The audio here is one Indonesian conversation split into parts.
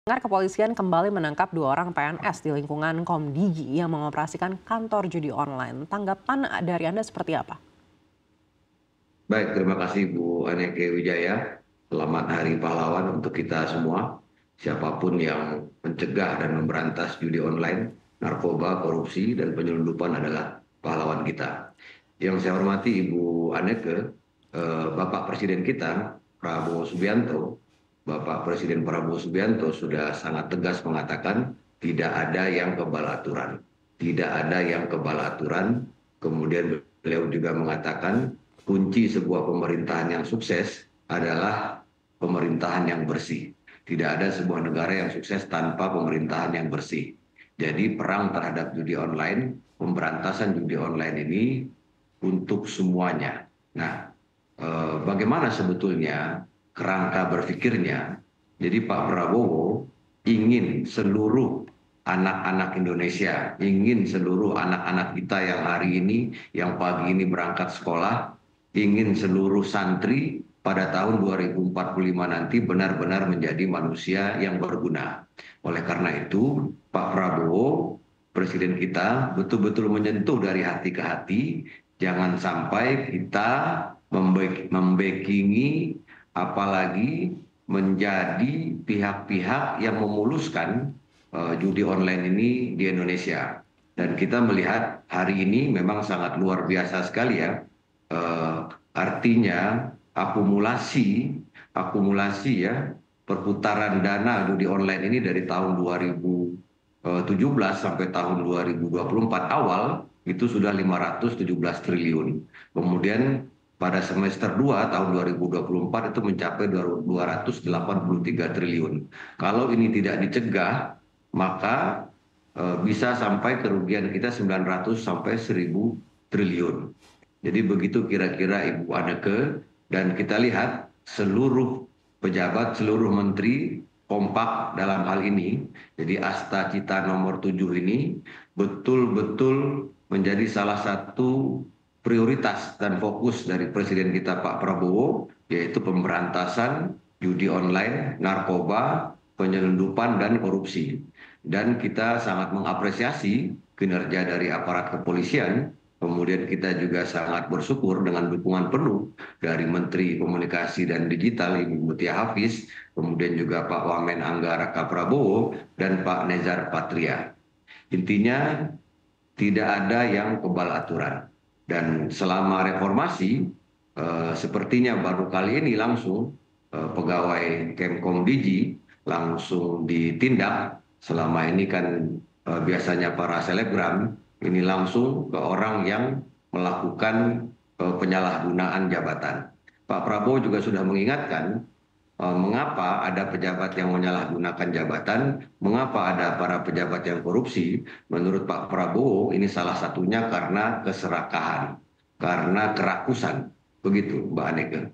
Dengar kepolisian kembali menangkap 2 orang PNS di lingkungan Komdigi yang mengoperasikan kantor judi online. Tanggapan dari Anda seperti apa? Baik, terima kasih Bu Aneke Wijaya. Selamat Hari Pahlawan untuk kita semua. Siapapun yang mencegah dan memberantas judi online, narkoba, korupsi, dan penyelundupan adalah pahlawan kita. Yang saya hormati Ibu Aneke, Bapak Presiden kita, Prabowo Subianto, Bapak Presiden Prabowo Subianto sudah sangat tegas mengatakan tidak ada yang kebal aturan. Tidak ada yang kebal aturan. Kemudian beliau juga mengatakan kunci sebuah pemerintahan yang sukses adalah pemerintahan yang bersih. Tidak ada sebuah negara yang sukses tanpa pemerintahan yang bersih. Jadi perang terhadap judi online, pemberantasan judi online ini untuk semuanya. Nah, bagaimana sebetulnya kerangka berpikirnya? Jadi Pak Prabowo ingin seluruh anak-anak Indonesia, ingin seluruh anak-anak kita yang hari ini, yang pagi ini berangkat sekolah, ingin seluruh santri pada tahun 2045 nanti benar-benar menjadi manusia yang berguna. Oleh karena itu, Pak Prabowo, Presiden kita, betul-betul menyentuh dari hati ke hati. Jangan sampai kita membekingi, apalagi menjadi pihak-pihak yang memuluskan judi online ini di Indonesia. Dan kita melihat hari ini memang sangat luar biasa sekali ya. Eh, Artinya akumulasi, akumulasi ya, perputaran dana judi online ini dari tahun 2017 sampai tahun 2024 awal itu sudah 517 triliun. Kemudian pada semester 2 tahun 2024 itu mencapai 283 triliun. Kalau ini tidak dicegah, maka bisa sampai kerugian kita 900 sampai 1000 triliun. Jadi begitu kira-kira Ibu Anneke, dan kita lihat seluruh pejabat, seluruh menteri kompak dalam hal ini. Jadi Asta Cita nomor 7 ini betul-betul menjadi salah satu prioritas dan fokus dari Presiden kita Pak Prabowo, yaitu pemberantasan judi online, narkoba, penyelundupan, dan korupsi. Dan kita sangat mengapresiasi kinerja dari aparat kepolisian. Kemudian kita juga sangat bersyukur dengan dukungan penuh dari Menteri Komunikasi dan Digital Ibu Mutia Hafiz, kemudian juga Pak Wamen Anggara Prabowo, dan Pak Nezar Patria. Intinya tidak ada yang kebal aturan. Dan selama reformasi, sepertinya baru kali ini langsung pegawai Kemkom Digi langsung ditindak. Selama ini kan biasanya para selebgram ini langsung ke orang yang melakukan penyalahgunaan jabatan. Pak Prabowo juga sudah mengingatkan mengapa ada pejabat yang menyalahgunakan jabatan, mengapa ada para pejabat yang korupsi. Menurut Pak Prabowo ini salah satunya karena keserakahan, karena kerakusan. Begitu Mbak Aneke.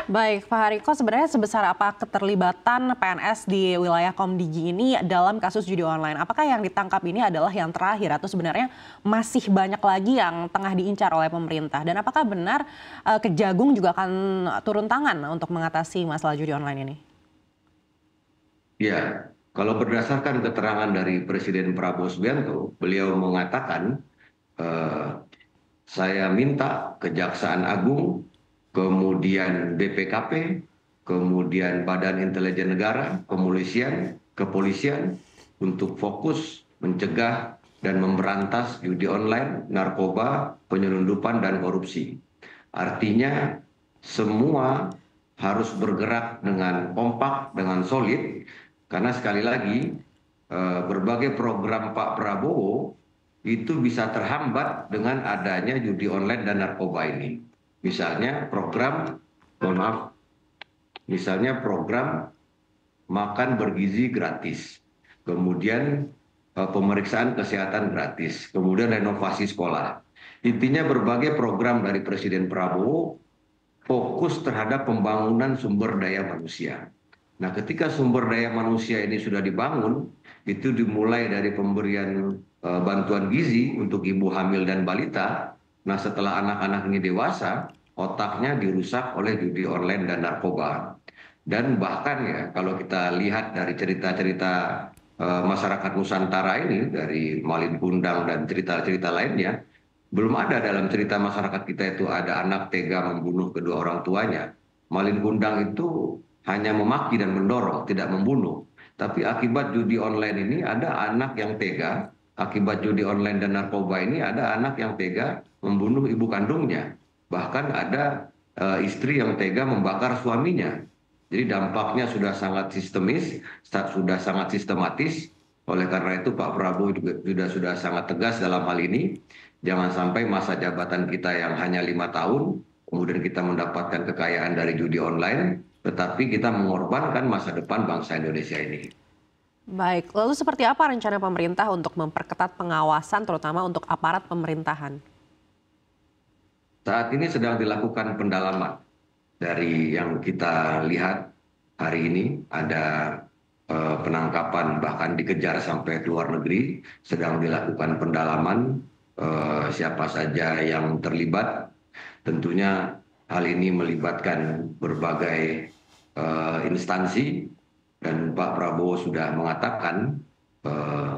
Baik, Pak Hariko, sebenarnya sebesar apa keterlibatan PNS di wilayah Komdigi ini dalam kasus judi online? Apakah yang ditangkap ini adalah yang terakhir atau sebenarnya masih banyak lagi yang tengah diincar oleh pemerintah? Dan apakah benar Kejagung juga akan turun tangan untuk mengatasi masalah judi online ini? Ya, kalau berdasarkan keterangan dari Presiden Prabowo Subianto, beliau mengatakan, eh, saya minta Kejaksaan Agung, kemudian BPKP, kemudian Badan Intelijen Negara, kepolisian untuk fokus mencegah dan memberantas judi online, narkoba, penyelundupan, dan korupsi. Artinya semua harus bergerak dengan kompak, dengan solid, karena sekali lagi berbagai program Pak Prabowo itu bisa terhambat dengan adanya judi online dan narkoba ini. Misalnya program, mohon maaf, misalnya program makan bergizi gratis, kemudian pemeriksaan kesehatan gratis, kemudian renovasi sekolah. Intinya berbagai program dari Presiden Prabowo fokus terhadap pembangunan sumber daya manusia. Nah, ketika sumber daya manusia ini sudah dibangun, itu dimulai dari pemberian bantuan gizi untuk ibu hamil dan balita. Nah, setelah anak-anak ini dewasa, otaknya dirusak oleh judi online dan narkoba. Dan bahkan ya kalau kita lihat dari cerita-cerita masyarakat Nusantara ini, dari Malin Kundang dan cerita-cerita lainnya, belum ada dalam cerita masyarakat kita itu ada anak tega membunuh kedua orang tuanya. Malin Kundang itu hanya memaki dan mendorong, tidak membunuh. Tapi akibat judi online ini ada anak yang tega, akibat judi online dan narkoba ini ada anak yang tega membunuh ibu kandungnya. Bahkan ada istri yang tega membakar suaminya. Jadi dampaknya sudah sangat sistemis, sudah sangat sistematis. Oleh karena itu Pak Prabowo juga sudah sangat tegas dalam hal ini. Jangan sampai masa jabatan kita yang hanya 5 tahun, kemudian kita mendapatkan kekayaan dari judi online, tetapi kita mengorbankan masa depan bangsa Indonesia ini. Baik, lalu seperti apa rencana pemerintah untuk memperketat pengawasan terutama untuk aparat pemerintahan? Saat ini sedang dilakukan pendalaman dari yang kita lihat hari ini ada penangkapan bahkan dikejar sampai ke luar negeri, sedang dilakukan pendalaman siapa saja yang terlibat. Tentunya hal ini melibatkan berbagai instansi dan Pak Prabowo sudah mengatakan eh,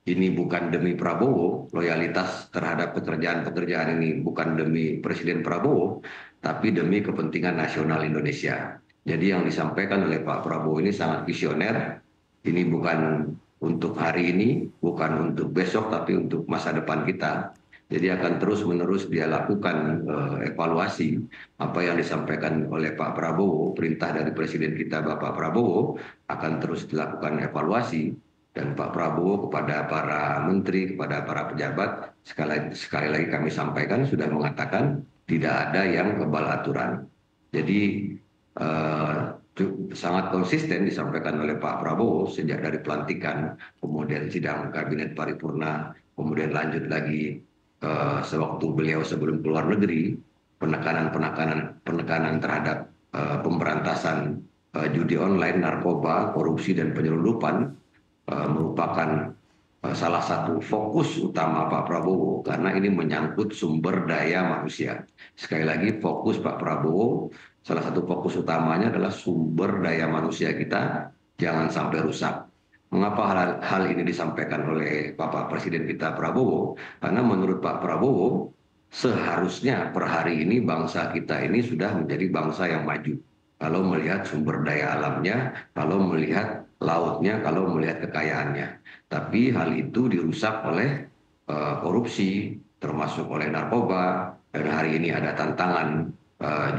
ini bukan demi Prabowo, loyalitas terhadap pekerjaan-pekerjaan ini bukan demi Presiden Prabowo, tapi demi kepentingan nasional Indonesia. Jadi yang disampaikan oleh Pak Prabowo ini sangat visioner. Ini bukan untuk hari ini, bukan untuk besok, tapi untuk masa depan kita. Jadi akan terus-menerus dia lakukan evaluasi apa yang disampaikan oleh Pak Prabowo, perintah dari Presiden kita Bapak Prabowo akan terus dilakukan evaluasi dan Pak Prabowo kepada para menteri, kepada para pejabat, sekali lagi kami sampaikan sudah mengatakan tidak ada yang kebal aturan. Jadi eh, sangat konsisten disampaikan oleh Pak Prabowo sejak dari pelantikan, kemudian sidang kabinet paripurna, kemudian lanjut lagi sewaktu beliau sebelum keluar negeri, penekanan terhadap pemberantasan judi online, narkoba, korupsi dan penyelundupan merupakan salah satu fokus utama Pak Prabowo karena ini menyangkut sumber daya manusia. Sekali lagi fokus Pak Prabowo, salah satu fokus utamanya adalah sumber daya manusia kita jangan sampai rusak. Mengapa hal ini disampaikan oleh Bapak Presiden kita Prabowo? Karena menurut Pak Prabowo, seharusnya per hari ini bangsa kita ini sudah menjadi bangsa yang maju. Kalau melihat sumber daya alamnya, kalau melihat lautnya, kalau melihat kekayaannya. Tapi hal itu dirusak oleh korupsi, termasuk oleh narkoba, dan hari ini ada tantangan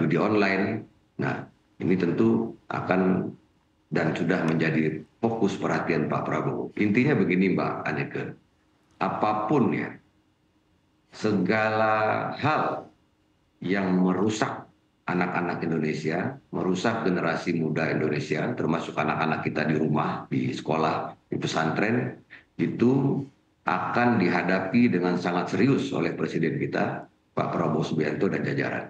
judi online. Nah, ini tentu akan dan sudah menjadi fokus perhatian Pak Prabowo. Intinya begini Mbak Anneke, apapun ya, segala hal yang merusak anak-anak Indonesia, merusak generasi muda Indonesia, termasuk anak-anak kita di rumah, di sekolah, di pesantren, itu akan dihadapi dengan sangat serius oleh Presiden kita, Pak Prabowo Subianto dan jajaran.